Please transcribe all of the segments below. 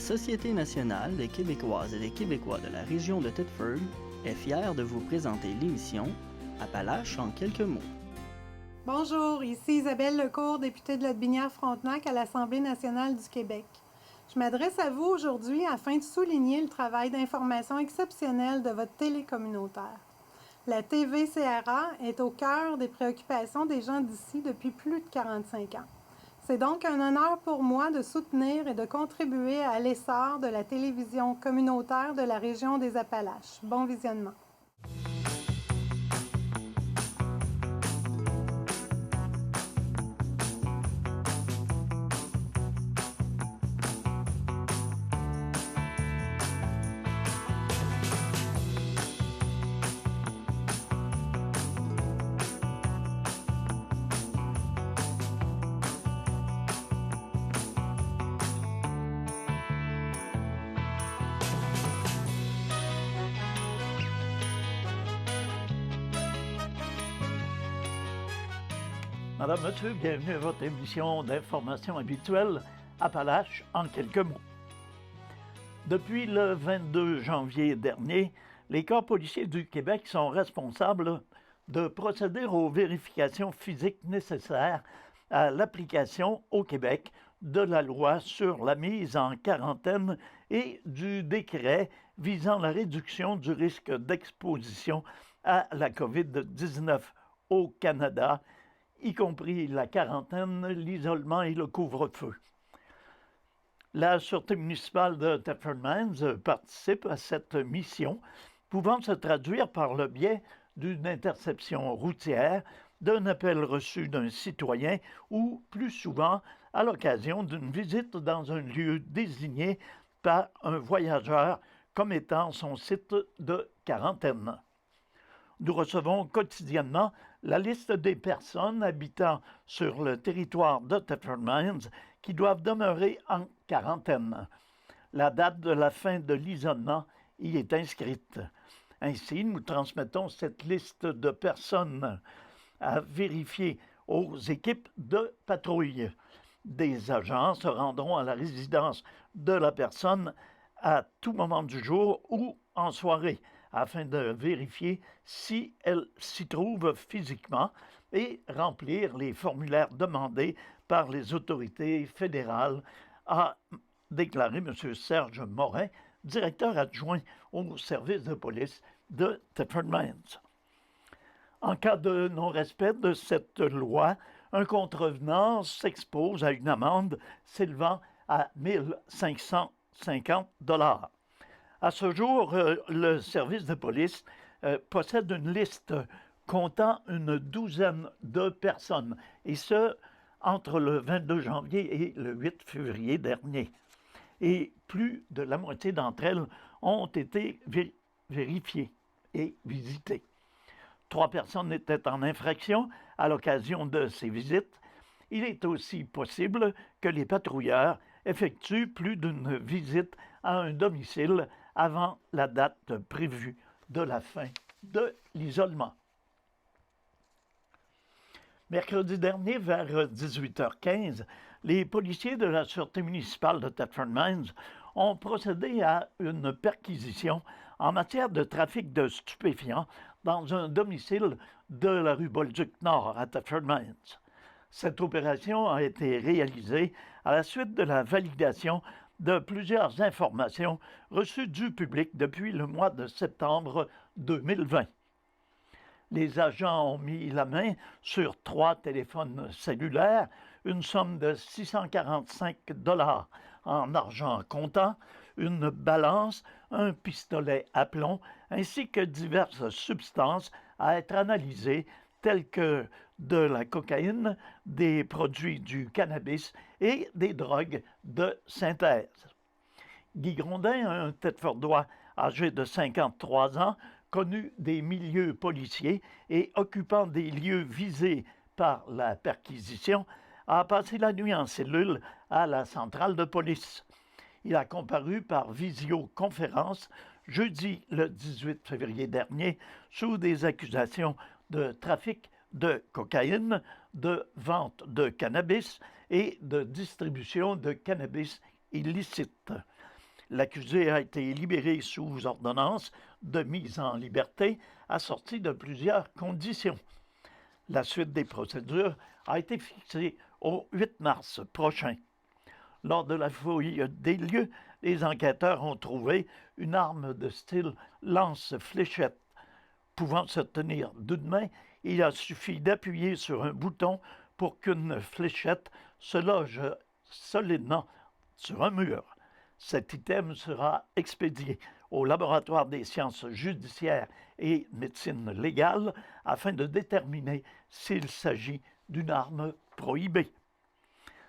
Société nationale des Québécoises et des Québécois de la région de Thetford est fière de vous présenter l'émission Appalaches en quelques mots. Bonjour, ici Isabelle Lecourt, députée de Lotbinière-Frontenac à l'Assemblée nationale du Québec. Je m'adresse à vous aujourd'hui afin de souligner le travail d'information exceptionnel de votre télé communautaire. La TV-CRA est au cœur des préoccupations des gens d'ici depuis plus de 45 ans. C'est donc un honneur pour moi de soutenir et de contribuer à l'essor de la télévision communautaire de la région des Appalaches. Bon visionnement. Madame, Monsieur, bienvenue à votre émission d'information habituelle Appalaches en quelques mots. Depuis le 22 janvier dernier, les corps policiers du Québec sont responsables de procéder aux vérifications physiques nécessaires à l'application au Québec de la loi sur la mise en quarantaine et du décret visant la réduction du risque d'exposition à la COVID-19 au Canada, y compris la quarantaine, l'isolement et le couvre-feu. La Sûreté municipale de Thetford Mines participe à cette mission, pouvant se traduire par le biais d'une interception routière, d'un appel reçu d'un citoyen ou, plus souvent, à l'occasion d'une visite dans un lieu désigné par un voyageur comme étant son site de quarantaine. Nous recevons quotidiennement la liste des personnes habitant sur le territoire de Thetford Mines qui doivent demeurer en quarantaine. La date de la fin de l'isolement y est inscrite. Ainsi, nous transmettons cette liste de personnes à vérifier aux équipes de patrouille. Des agents se rendront à la résidence de la personne à tout moment du jour ou en soirée, afin de vérifier si elle s'y trouve physiquement et remplir les formulaires demandés par les autorités fédérales, a déclaré M. Serge Morin, directeur adjoint au service de police de Thetford Mines. En cas de non-respect de cette loi, un contrevenant s'expose à une amende s'élevant à 1 550 $. À ce jour, le service de police possède une liste comptant une douzaine de personnes, et ce, entre le 22 janvier et le 8 février dernier. Et plus de la moitié d'entre elles ont été vérifiées et visitées. 3 personnes étaient en infraction à l'occasion de ces visites. Il est aussi possible que les patrouilleurs effectuent plus d'une visite à un domicile avant la date prévue de la fin de l'isolement. Mercredi dernier, vers 18h15, les policiers de la Sûreté municipale de Thetford Mines ont procédé à une perquisition en matière de trafic de stupéfiants dans un domicile de la rue Bolduc-Nord à Thetford Mines. Cette opération a été réalisée à la suite de la validation de plusieurs informations reçues du public depuis le mois de septembre 2020. Les agents ont mis la main sur 3 téléphones cellulaires, une somme de 645 $ en argent comptant, une balance, un pistolet à plomb, ainsi que diverses substances à être analysées, telles que de la cocaïne, des produits du cannabis et des drogues de synthèse. Guy Grondin, un Thetfordois âgé de 53 ans, connu des milieux policiers et occupant des lieux visés par la perquisition, a passé la nuit en cellule à la centrale de police. Il a comparu par visioconférence jeudi le 18 février dernier sous des accusations de trafic de cocaïne, de vente de cannabis et de distribution de cannabis illicite. L'accusé a été libéré sous ordonnance de mise en liberté assortie de plusieurs conditions. La suite des procédures a été fixée au 8 mars prochain. Lors de la fouille des lieux, les enquêteurs ont trouvé une arme de style lance-fléchette. Pouvant se tenir d'une main, il a suffi d'appuyer sur un bouton pour qu'une fléchette se loge solidement sur un mur. Cet item sera expédié au laboratoire des sciences judiciaires et médecine légale afin de déterminer s'il s'agit d'une arme prohibée.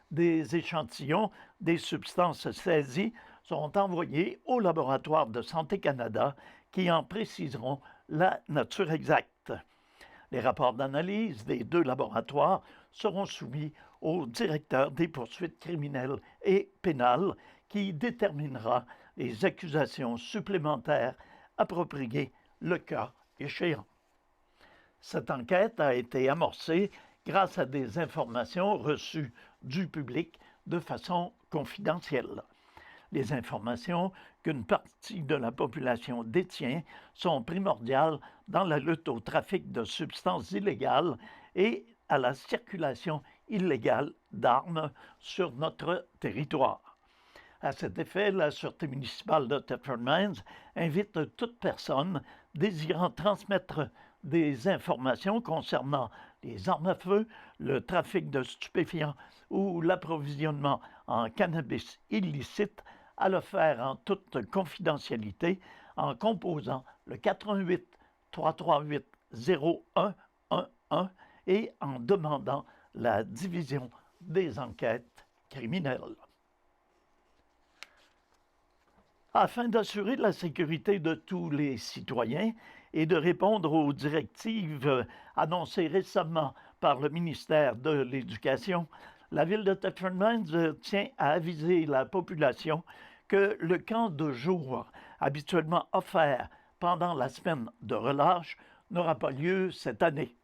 Des échantillons des substances saisies sont envoyés au laboratoire de Santé Canada qui en préciseront la nature exacte. Les rapports d'analyse des deux laboratoires seront soumis au directeur des poursuites criminelles et pénales qui déterminera les accusations supplémentaires appropriées le cas échéant. Cette enquête a été amorcée grâce à des informations reçues du public de façon confidentielle. Les informations qu'une partie de la population détient sont primordiales dans la lutte au trafic de substances illégales et à la circulation illégale d'armes sur notre territoire. À cet effet, la Sûreté municipale de Thetford Mines invite toute personne désirant transmettre des informations concernant les armes à feu, le trafic de stupéfiants ou l'approvisionnement en cannabis illicite à le faire en toute confidentialité en composant le 418 338 0111 et en demandant la division des enquêtes criminelles. Afin d'assurer la sécurité de tous les citoyens et de répondre aux directives annoncées récemment par le ministère de l'Éducation, la Ville de Thetford Mines tient à aviser la population que le camp de jour habituellement offert pendant la semaine de relâche n'aura pas lieu cette année.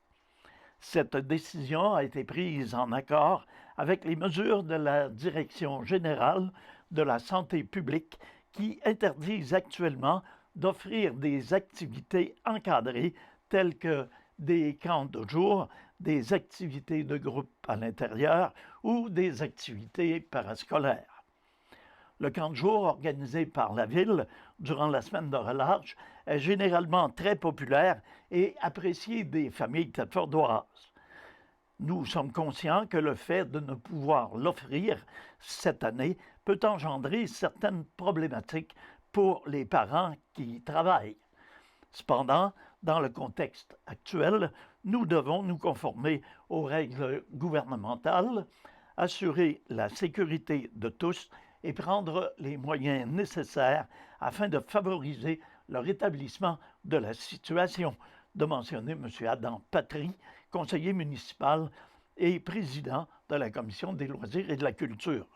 Cette décision a été prise en accord avec les mesures de la Direction générale de la santé publique qui interdisent actuellement d'offrir des activités encadrées telles que des camps de jour, des activités de groupe à l'intérieur ou des activités parascolaires. Le camp de jour organisé par la Ville durant la semaine de relâche est généralement très populaire et apprécié des familles thetfordoises. Nous sommes conscients que le fait de ne pouvoir l'offrir cette année peut engendrer certaines problématiques pour les parents qui travaillent. Cependant, dans le contexte actuel, nous devons nous conformer aux règles gouvernementales, assurer la sécurité de tous et prendre les moyens nécessaires afin de favoriser le rétablissement de la situation, de mentionner M. Adam Patry, conseiller municipal et président de la Commission des loisirs et de la culture.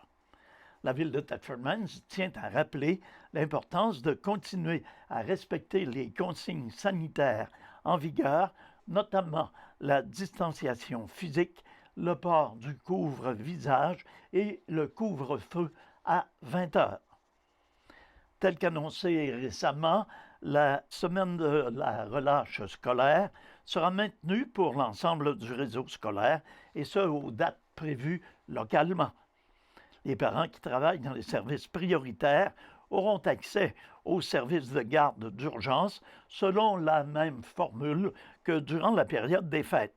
La Ville de Thetford Mines tient à rappeler l'importance de continuer à respecter les consignes sanitaires en vigueur, notamment la distanciation physique, le port du couvre-visage et le couvre-feu à 20 heures. Tel qu'annoncé récemment, la semaine de la relâche scolaire sera maintenue pour l'ensemble du réseau scolaire, et ce, aux dates prévues localement. Les parents qui travaillent dans les services prioritaires auront accès aux services de garde d'urgence selon la même formule que durant la période des fêtes.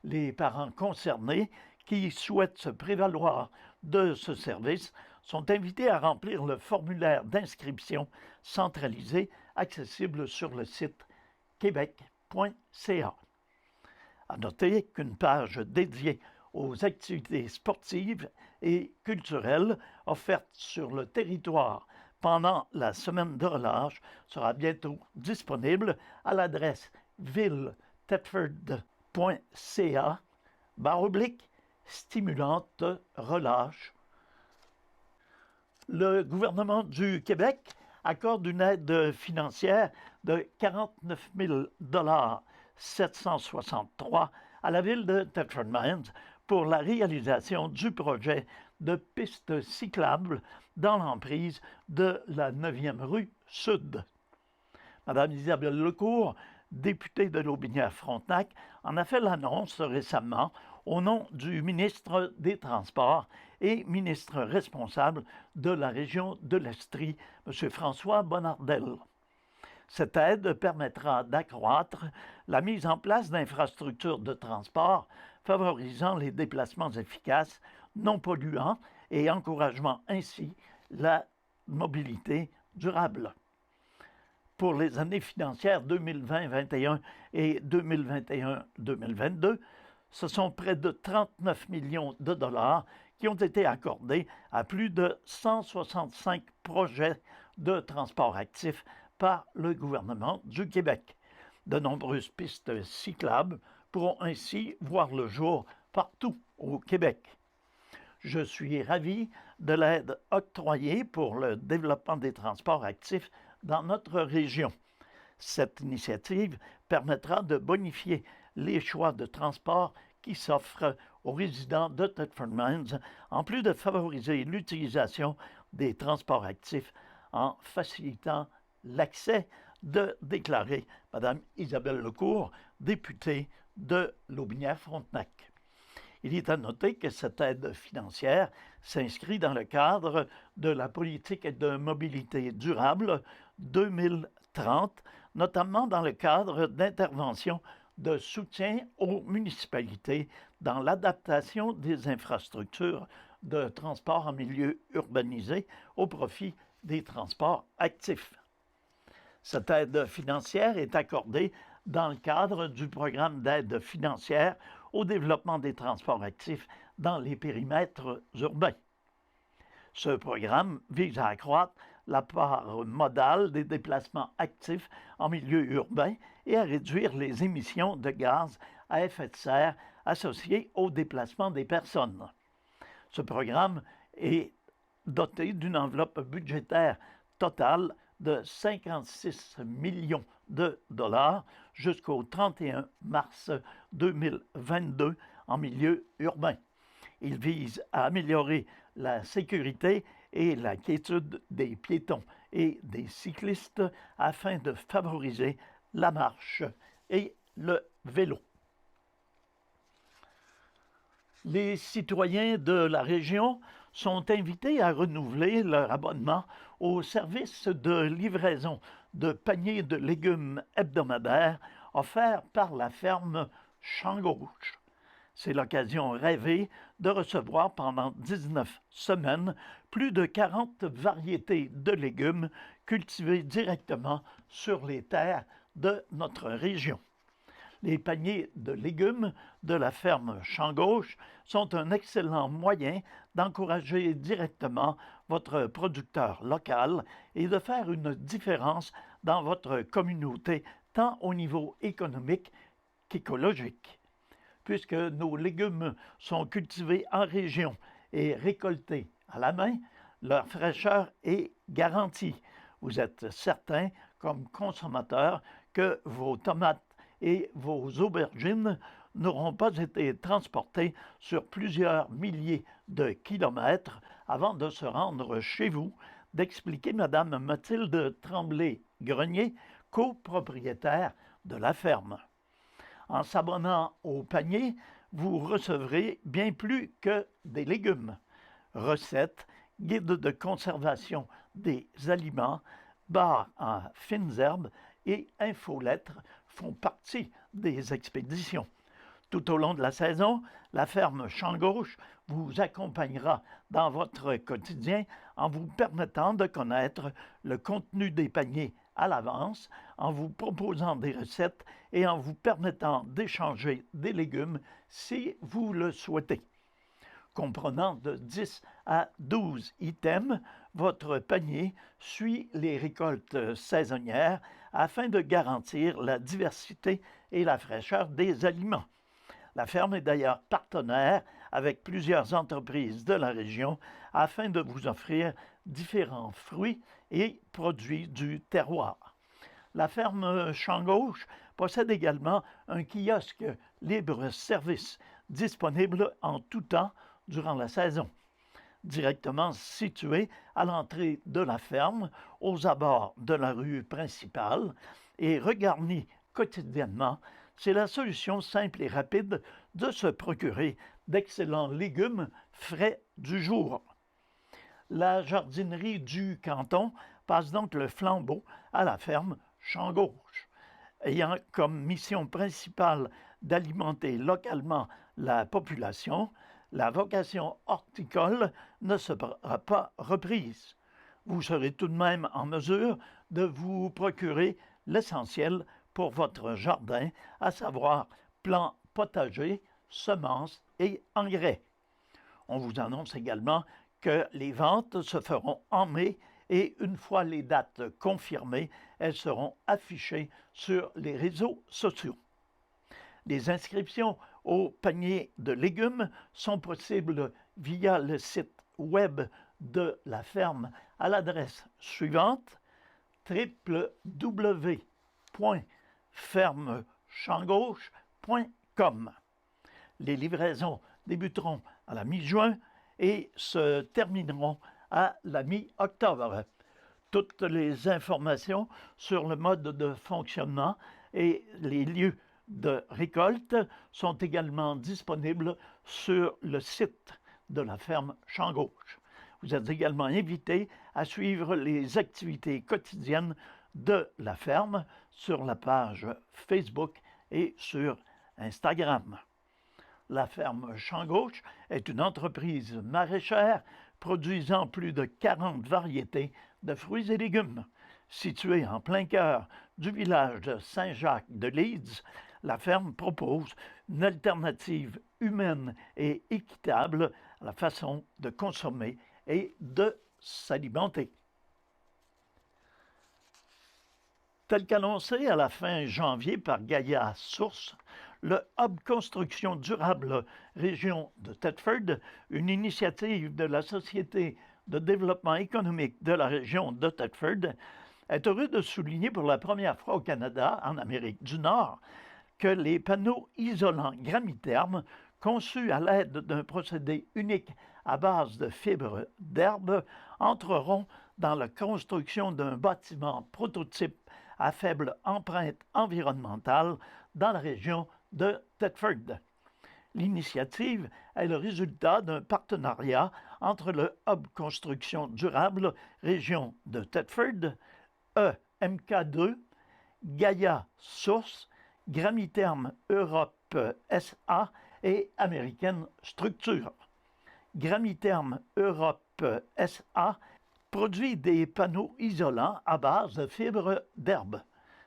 Les parents concernés qui souhaitent se prévaloir de ce service sont invités à remplir le formulaire d'inscription centralisé accessible sur le site québec.ca. À noter qu'une page dédiée aux activités sportives et culturelles offertes sur le territoire pendant la semaine de relâche sera bientôt disponible à l'adresse ville-thetford.ca/stimulante relâche. Le gouvernement du Québec accorde une aide financière de 49 763 à la Ville de Thetford Mines pour la réalisation du projet de pistes cyclables dans l'emprise de la 9e rue Sud. Madame Isabelle Lecourt, députée de l'Aubinière-Frontenac, en a fait l'annonce récemment au nom du ministre des Transports et ministre responsable de la région de l'Estrie, M. François Bonnardel. Cette aide permettra d'accroître la mise en place d'infrastructures de transport favorisant les déplacements efficaces, non polluants et encourageant ainsi la mobilité durable. Pour les années financières 2020-21 et 2021-2022, ce sont près de 39 millions de dollars qui ont été accordés à plus de 165 projets de transport actif par le gouvernement du Québec. De nombreuses pistes cyclables pourront ainsi voir le jour partout au Québec. Je suis ravi de l'aide octroyée pour le développement des transports actifs dans notre région. Cette initiative permettra de bonifier les choix de transport qui s'offrent aux résidents de Thetford Mines, en plus de favoriser l'utilisation des transports actifs en facilitant l'accès, de déclarer Mme Isabelle Lecourt, députée de l'Aubinière-Frontenac. Il est à noter que cette aide financière s'inscrit dans le cadre de la politique de mobilité durable 2030, notamment dans le cadre d'interventions de soutien aux municipalités dans l'adaptation des infrastructures de transport en milieu urbanisé au profit des transports actifs. Cette aide financière est accordée dans le cadre du programme d'aide financière au développement des transports actifs dans les périmètres urbains. Ce programme vise à accroître la part modale des déplacements actifs en milieu urbain et à réduire les émissions de gaz à effet de serre associées au déplacement des personnes. Ce programme est doté d'une enveloppe budgétaire totale de 56 millions de dollars jusqu'au 31 mars 2022 en milieu urbain. Il vise à améliorer la sécurité et la quiétude des piétons et des cyclistes afin de favoriser la marche et le vélo. Les citoyens de la région sont invités à renouveler leur abonnement au service de livraison de paniers de légumes hebdomadaires offert par la ferme Champ-Gauche. C'est l'occasion rêvée de recevoir pendant 19 semaines plus de 40 variétés de légumes cultivés directement sur les terres de notre région. Les paniers de légumes de la ferme Champ-Gauche sont un excellent moyen d'encourager directement votre producteur local et de faire une différence dans votre communauté, tant au niveau économique qu'écologique. Puisque nos légumes sont cultivés en région et récoltés à la main, leur fraîcheur est garantie. Vous êtes certain, comme consommateur, que vos tomates et vos aubergines n'auront pas été transportées sur plusieurs milliers de kilomètres avant de se rendre chez vous, d'expliquer Mme Mathilde Tremblay-Grenier, copropriétaire de la ferme. En s'abonnant au panier, vous recevrez bien plus que des légumes. Recettes, guides de conservation des aliments, barres en fines herbes et infolettres font partie des expéditions. Tout au long de la saison, la ferme Champ-Gauche vous accompagnera dans votre quotidien en vous permettant de connaître le contenu des paniers à l'avance, en vous proposant des recettes et en vous permettant d'échanger des légumes si vous le souhaitez. Comprenant de 10 à 12 items, votre panier suit les récoltes saisonnières afin de garantir la diversité et la fraîcheur des aliments. La ferme est d'ailleurs partenaire avec plusieurs entreprises de la région afin de vous offrir différents fruits et produits du terroir. La ferme Champ-Gauche possède également un kiosque libre-service disponible en tout temps durant la saison. directement situé à l'entrée de la ferme, aux abords de la rue principale et regarni quotidiennement. C'est la solution simple et rapide de se procurer d'excellents légumes frais du jour. La jardinerie du canton passe donc le flambeau à la ferme Champ Gauche. Ayant comme mission principale d'alimenter localement la population, la vocation horticole ne sera pas reprise. Vous serez tout de même en mesure de vous procurer l'essentiel pour votre jardin, à savoir plants potagers, semences et engrais. On vous annonce également que les ventes se feront en mai et une fois les dates confirmées, elles seront affichées sur les réseaux sociaux. Les inscriptions au panier de légumes sont possibles via le site web de la ferme à l'adresse suivante www.fermechampgauche.com. Les livraisons débuteront à la mi-juin et se termineront à la mi-octobre. Toutes les informations sur le mode de fonctionnement et les lieux de récolte sont également disponibles sur le site de la ferme Champ Gauche. Vous êtes également invité à suivre les activités quotidiennes de la ferme sur la page Facebook et sur Instagram. La ferme Champ Gauche est une entreprise maraîchère produisant plus de 40 variétés de fruits et légumes. Située en plein cœur du village de Saint-Jacques-de-Leeds, la ferme propose une alternative humaine et équitable à la façon de consommer et de s'alimenter. Tel qu'annoncé à la fin janvier par Gaia Source, le Hub Construction Durable Région de Thetford, une initiative de la Société de développement économique de la région de Thetford, est heureux de souligner pour la première fois au Canada, en Amérique du Nord, que les panneaux isolants Gramiterm, conçus à l'aide d'un procédé unique à base de fibres d'herbe, entreront dans la construction d'un bâtiment prototype à faible empreinte environnementale dans la région de Thetford. L'initiative est le résultat d'un partenariat entre le Hub Construction Durable Région de Thetford, EMK2, Gaia Source, Gramiterm Europe SA et American Structure. Gramiterm Europe SA produit des panneaux isolants à base de fibres d'herbe.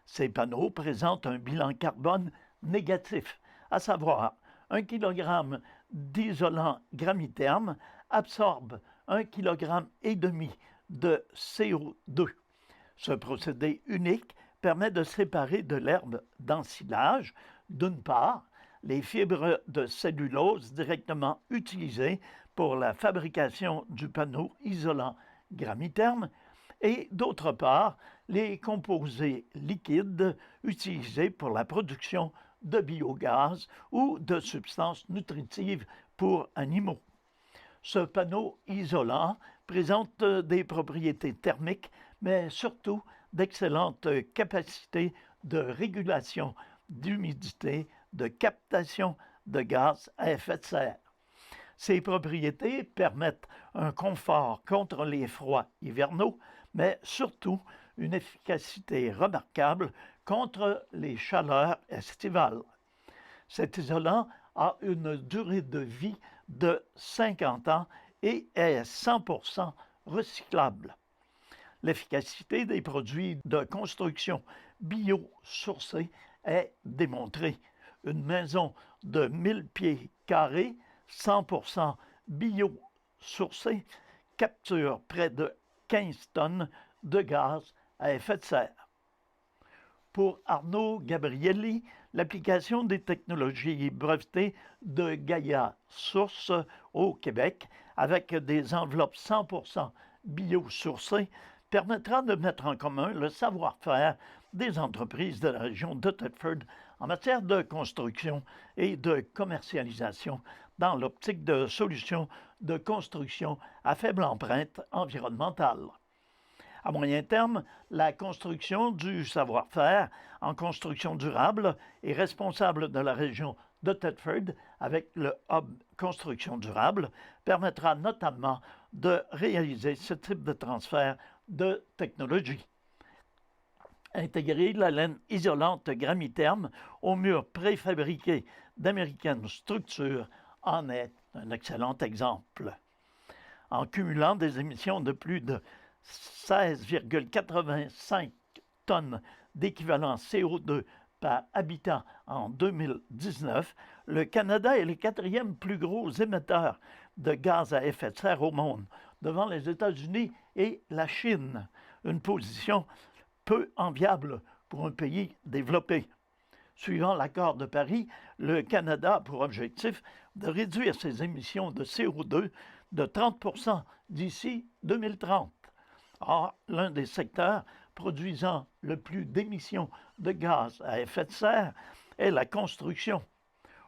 Ces panneaux présentent un bilan carbone négatif, à savoir 1 kg d'isolant Gramiterm absorbe 1,5 kg de CO2. Ce procédé unique permet de séparer de l'herbe d'ensilage, d'une part, les fibres de cellulose directement utilisées pour la fabrication du panneau isolant Gramiterm et, d'autre part, les composés liquides utilisés pour la production de biogaz ou de substances nutritives pour animaux. Ce panneau isolant présente des propriétés thermiques, mais surtout d'excellentes capacités de régulation d'humidité, de captation de gaz à effet de serre. Ces propriétés permettent un confort contre les froids hivernaux, mais surtout une efficacité remarquable contre les chaleurs estivales. Cet isolant a une durée de vie de 50 ans et est 100% recyclable. L'efficacité des produits de construction biosourcés est démontrée. Une maison de 1000 pieds carrés, 100% biosourcée, capture près de 15 tonnes de gaz à effet de serre. Pour Arnaud Gabrielli, l'application des technologies brevetées de Gaia Source au Québec, avec des enveloppes 100% biosourcées, permettra de mettre en commun le savoir-faire des entreprises de la région de Thetford en matière de construction et de commercialisation dans l'optique de solutions de construction à faible empreinte environnementale. À moyen terme, la construction du savoir-faire en construction durable est responsable de la région de Thetford avec le Hub Construction durable permettra notamment de réaliser ce type de transfert de technologie. Intégrer la laine isolante Gramitherm aux murs préfabriqués d'American Structure en est un excellent exemple. En cumulant des émissions de plus de 16,85 tonnes d'équivalent CO2 par habitant en 2019, le Canada est le 4e plus gros émetteur de gaz à effet de serre au monde, devant les États-Unis et la Chine, une position peu enviable pour un pays développé. Suivant l'accord de Paris, le Canada a pour objectif de réduire ses émissions de CO2 de 30 % d'ici 2030. Or, l'un des secteurs produisant le plus d'émissions de gaz à effet de serre est la construction.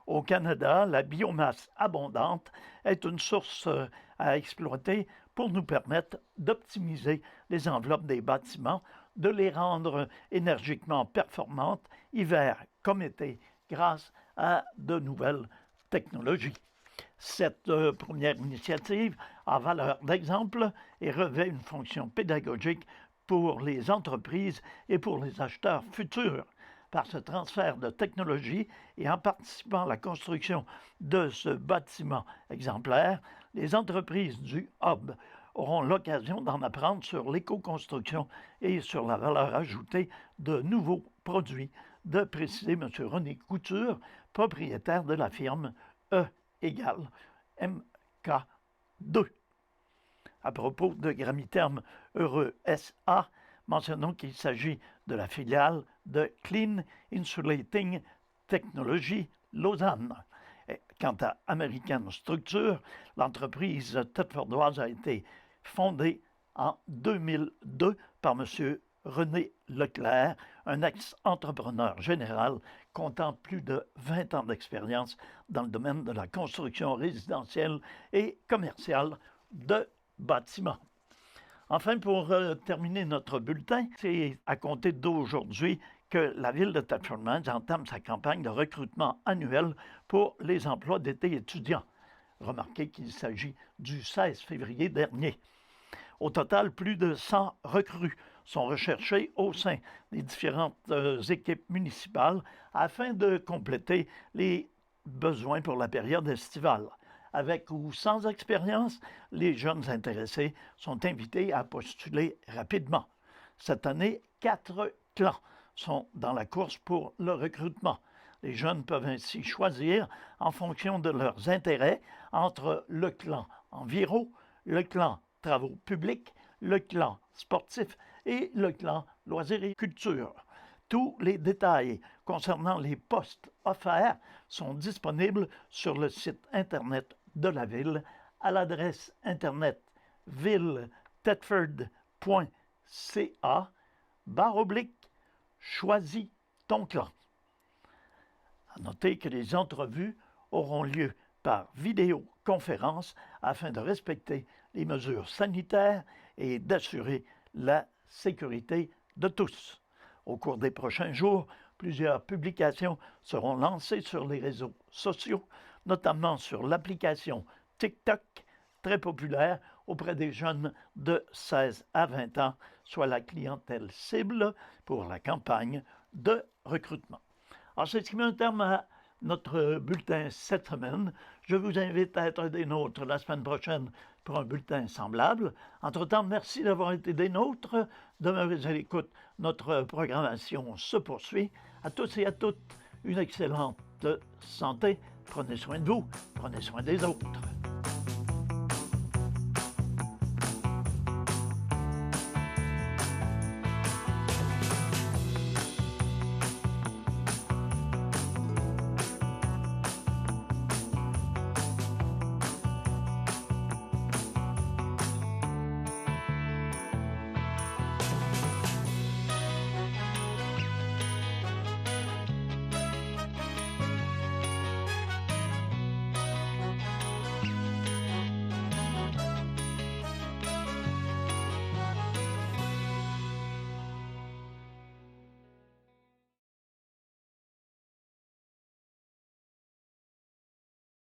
Au Canada, la biomasse abondante est une source à exploiter pour nous permettre d'optimiser les enveloppes des bâtiments, de les rendre énergiquement performantes, hiver comme été, grâce à de nouvelles technologies. Cette première initiative a valeur d'exemple et revêt une fonction pédagogique pour les entreprises et pour les acheteurs futurs. Par ce transfert de technologie et en participant à la construction de ce bâtiment exemplaire, les entreprises du Hub auront l'occasion d'en apprendre sur l'éco-construction et sur la valeur ajoutée de nouveaux produits, de préciser M. René Couture, propriétaire de la firme E égale MK2. À propos de Gramitherm Heureux SA, mentionnons qu'il s'agit de la filiale de Clean Insulating Technology Lausanne. Et quant à American Structure, l'entreprise thetfordoise a été fondée en 2002 par M. René Leclerc, un ex-entrepreneur général comptant plus de 20 ans d'expérience dans le domaine de la construction résidentielle et commerciale de bâtiments. Enfin, pour terminer notre bulletin, c'est à compter d'aujourd'hui que la ville de Thetford Mines entame sa campagne de recrutement annuel pour les emplois d'été étudiants. Remarquez qu'il s'agit du 16 février dernier. Au total, plus de 100 recrues sont recherchées au sein des différentes équipes municipales afin de compléter les besoins pour la période estivale. Avec ou sans expérience, les jeunes intéressés sont invités à postuler rapidement. Cette année, 4 clans sont dans la course pour le recrutement. Les jeunes peuvent ainsi choisir, en fonction de leurs intérêts, entre le clan enviro, le clan travaux publics, le clan sportif et le clan loisirs et culture. Tous les détails concernant les postes offerts sont disponibles sur le site Internet de la ville à l'adresse Internet ville-thetford.ca/choisis ton clan. À noter que les entrevues auront lieu par vidéoconférence afin de respecter les mesures sanitaires et d'assurer la sécurité de tous. Au cours des prochains jours, plusieurs publications seront lancées sur les réseaux sociaux, notamment sur l'application TikTok, très populaire auprès des jeunes de 16 à 20 ans, soit la clientèle cible pour la campagne de recrutement. Alors, c'est ce qui met un terme à notre bulletin cette semaine. Je vous invite à être des nôtres la semaine prochaine pour un bulletin semblable. Entre-temps, merci d'avoir été des nôtres. Demeurez à l'écoute. Notre programmation se poursuit. À tous et à toutes, une excellente santé. Prenez soin de vous, prenez soin des autres.